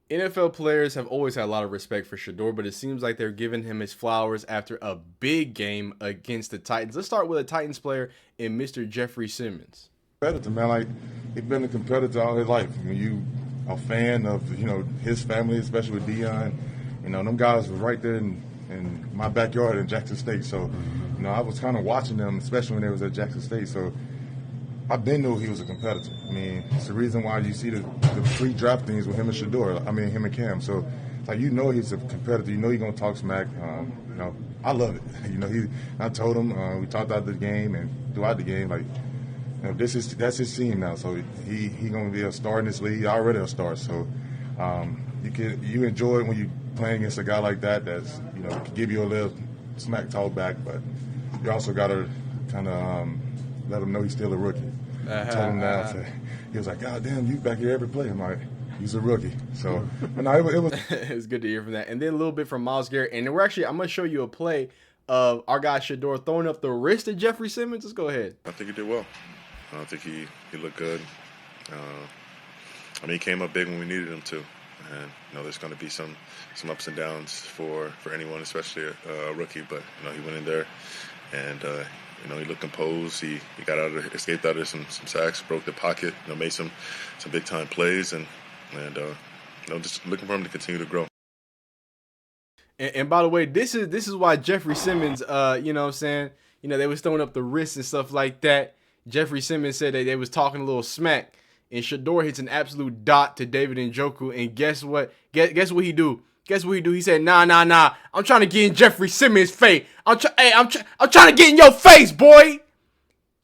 NFL players have always had a lot of respect for Shedeur, but it seems like they're giving him his flowers after a big game against the Titans. Let's start with a Titans player in Mr. Jeffrey Simmons. Competitor, man. Like, he's been a competitor all his life. When you a fan of, his family, especially with Dion, them guys was right there in my backyard in Jackson State. So, I was kind of watching them, especially when they was at Jackson State. So, I been knew he was a competitor. I mean, it's the reason why you see the pre-draft things with him and Shedeur. I mean, him and Cam. So, it's like, he's a competitor. He's going to talk smack. I love it. I told him, we talked after the game and throughout the game, like, that's his team now. So he going to be a star in this league. Already a star. So you enjoy it when you playing against a guy like that. That's can give you a little smack talk back, but you also got to kind of let him know he's still a rookie. I told him that. So he was like, "God damn, you back here every play." I'm like, "He's a rookie." So, but no, it was. It was good to hear from that. And then a little bit from Myles Garrett. And I'm going to show you a play of our guy Shedeur throwing up the wrist at Jeffrey Simmons. Let's go ahead. I think he did well. I think he looked good. He came up big when we needed him to. And, there's going to be some ups and downs for anyone, especially a rookie. But, he went in there and, he looked composed. He escaped out of some sacks, broke the pocket, made some big-time plays. And just looking for him to continue to grow. And by the way, this is why Jeffrey Simmons, they was throwing up the wrists and stuff like that. Jeffrey Simmons said that they was talking a little smack, and Shedeur hits an absolute dot to David Njoku. And guess what? Guess what he do? Guess what he do? He said, "Nah. I'm trying to get in Jeffrey Simmons' face. I'm trying to get in your face, boy.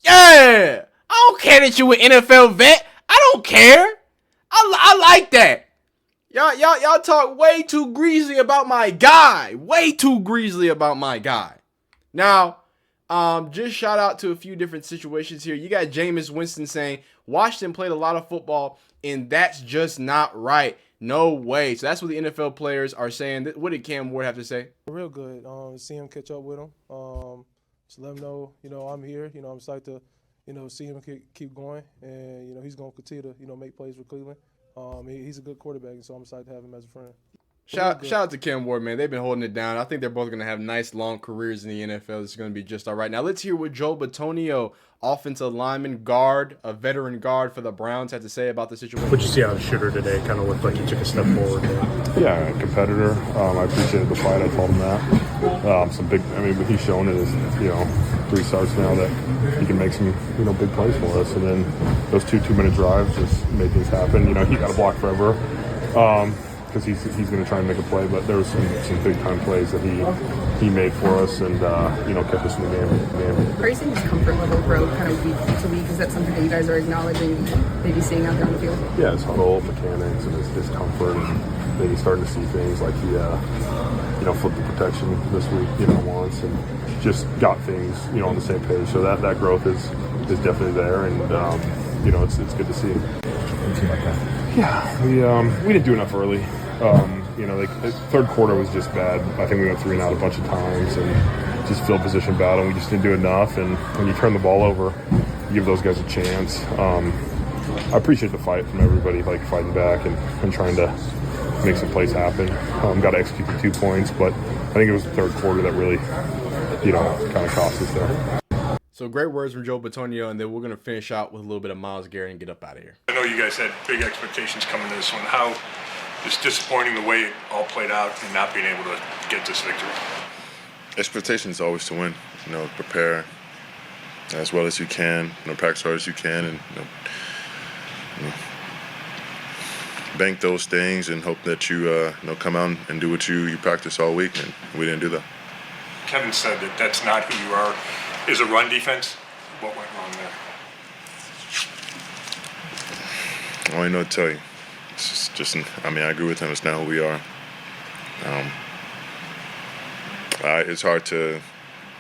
Yeah. I don't care that you an NFL vet. I don't care. I like that. Y'all talk way too greasy about my guy. Way too greasy about my guy. Now, just shout out to a few different situations here. You got Jameis Winston saying Washington played a lot of football, and that's just not right. No way. So that's what the NFL players are saying. What did Cam Ward have to say? Real good. See him catch up with him. Just let him know, I'm here. I'm excited to, see him keep going, and he's going to continue to, make plays for Cleveland. He's a good quarterback, and so I'm excited to have him as a friend. Shout out to Cam Ward, man. They've been holding it down. I think they're both going to have nice, long careers in the NFL. It's going to be just all right. Now, let's hear what Joe Bitonio, offensive lineman, guard, a veteran guard for the Browns, had to say about the situation. What did you see out of Shedeur today? Kind of looked like he took a step forward there. Yeah, competitor. I appreciated the fight. I told him that. He's shown in his, 3 starts now that he can make some, big plays for us. And then those 2-minute drives just made things happen. He got a block forever. Because he's going to try and make a play, but there was some big time plays that he made for us, and kept us in the game. Are you seeing his comfort level grow kind of week to week? Is that something that you guys are acknowledging, maybe seeing out there on the field? Yeah, his huddle mechanics and his comfort, and maybe starting to see things like he flipped the protection this week once, and just got things on the same page. So that growth is definitely there, and it's good to see. Like that. Yeah, we didn't do enough early. The third quarter was just bad. I think we went 3 and out a bunch of times and just field position battle. And we just didn't do enough. And when you turn the ball over, you give those guys a chance. I appreciate the fight from everybody, fighting back and trying to make some plays happen. Got to execute the 2 points, but I think it was the third quarter that really, kind of cost us there. So great words from Joe Bitonio, and then we're going to finish out with a little bit of Myles Garrett and get up out of here. I know you guys had big expectations coming to this one. How it's disappointing the way it all played out and not being able to get this victory? Expectation is always to win. Prepare as well as you can, practice hard as you can, and bank those things and hope that you come out and do what you practice all week, and we didn't do that. Kevin said that that's not who you are. Is a run defense? What went wrong there? I don't know what to tell you. It's just I agree with him. It's not who we are. It's hard to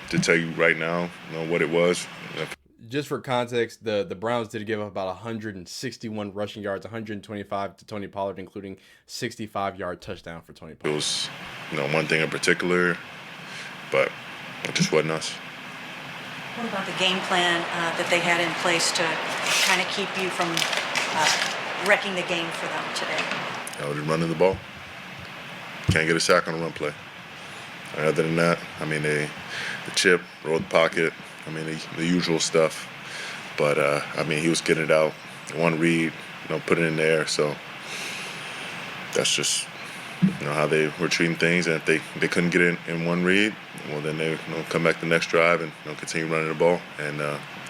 tell you right now, what it was. Just for context, the Browns did give up about 161 rushing yards, 125 to Tony Pollard, including 65-yard touchdown for Tony Pollard. It was, one thing in particular, but it just wasn't us. What about the game plan that they had in place to kind of keep you from wrecking the game for them today? just running the ball. Can't get a sack on a run play. Other than that, I mean, the chip, roll the pocket, I mean, the usual stuff. But, I mean, he was getting it out. One read, put it in there. So that's just, how they were treating things. And if they couldn't get it in one read, well, then they come back the next drive and continue running the ball. And,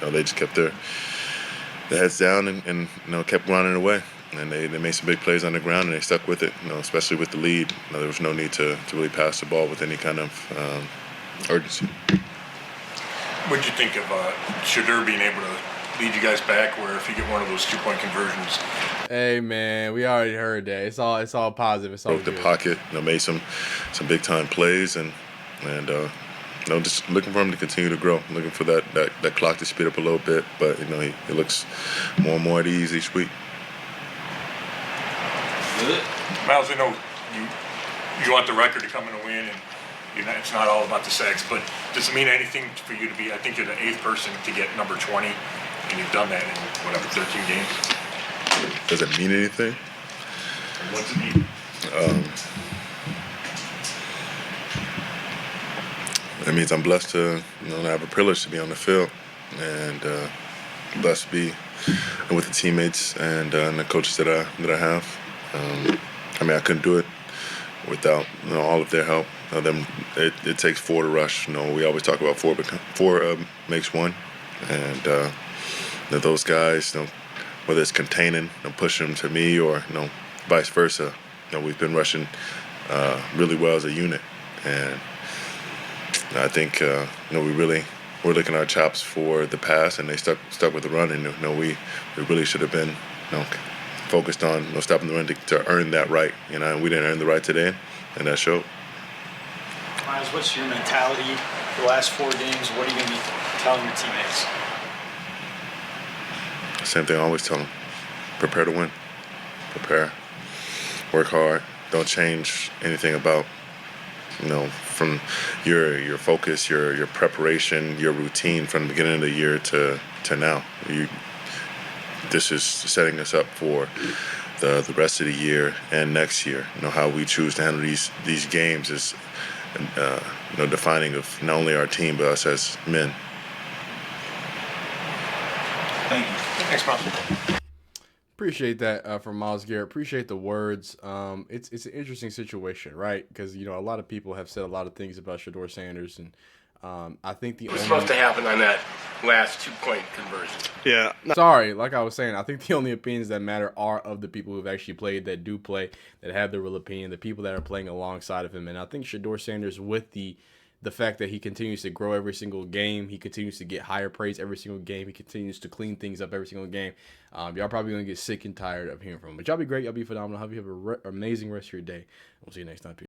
they just kept their heads down and kept running away. And they made some big plays on the ground, and they stuck with it, especially with the lead. There was no need to really pass the ball with any kind of urgency. What did you think of Shedeur being able to lead you guys back, where if you get one of those 2-point conversions? Hey, man, we already heard that. It's all positive. It's all Broke good. the pocket, made some big-time plays, and just looking for him to continue to grow, looking for that clock to speed up a little bit. But, he looks more and more at ease each week. Myles, I know you want the record to come in a win, and it's not all about the sacks, but does it mean anything for you to be, I think you're the 8th person to get number 20, and you've done that in, 13 games? Does it mean anything? What's it mean? It means I'm blessed to have a privilege to be on the field, and blessed to be with the teammates and the coaches that I have. I mean, I couldn't do it without all of their help. It takes 4 to rush. We always talk about 4 makes 1, and those guys, whether it's containing and pushing them to me or vice versa, we've been rushing really well as a unit, and I think we're licking our chops for the pass, and they stuck with the run, and we really should have been focused on stopping the run to earn that right, and we didn't earn the right today, and that showed. Myles, what's your mentality the last 4 games? What are you going to be telling your teammates? Same thing I always tell them: prepare to win. Prepare, work hard. Don't change anything about from your focus, your preparation, your routine from the beginning of the year to now. This is setting us up for the rest of the year and next year. How we choose to handle these games is defining of not only our team but us as men. Thank you. Thanks, Myles. Appreciate that from Myles Garrett. Appreciate the words. It's an interesting situation, right? Because a lot of people have said a lot of things about Shedeur Sanders, and I think What's supposed to happen on that last 2-point conversion? Yeah. Sorry, like I was saying, I think the only opinions that matter are of the people who've actually played, that do play, that have the real opinion, the people that are playing alongside of him. And I think Shedeur Sanders, with the fact that he continues to grow every single game, he continues to get higher praise every single game, he continues to clean things up every single game. Y'all probably going to get sick and tired of hearing from him. But y'all be great. Y'all be phenomenal. Hope you have an amazing rest of your day. We'll see you next time. Peace.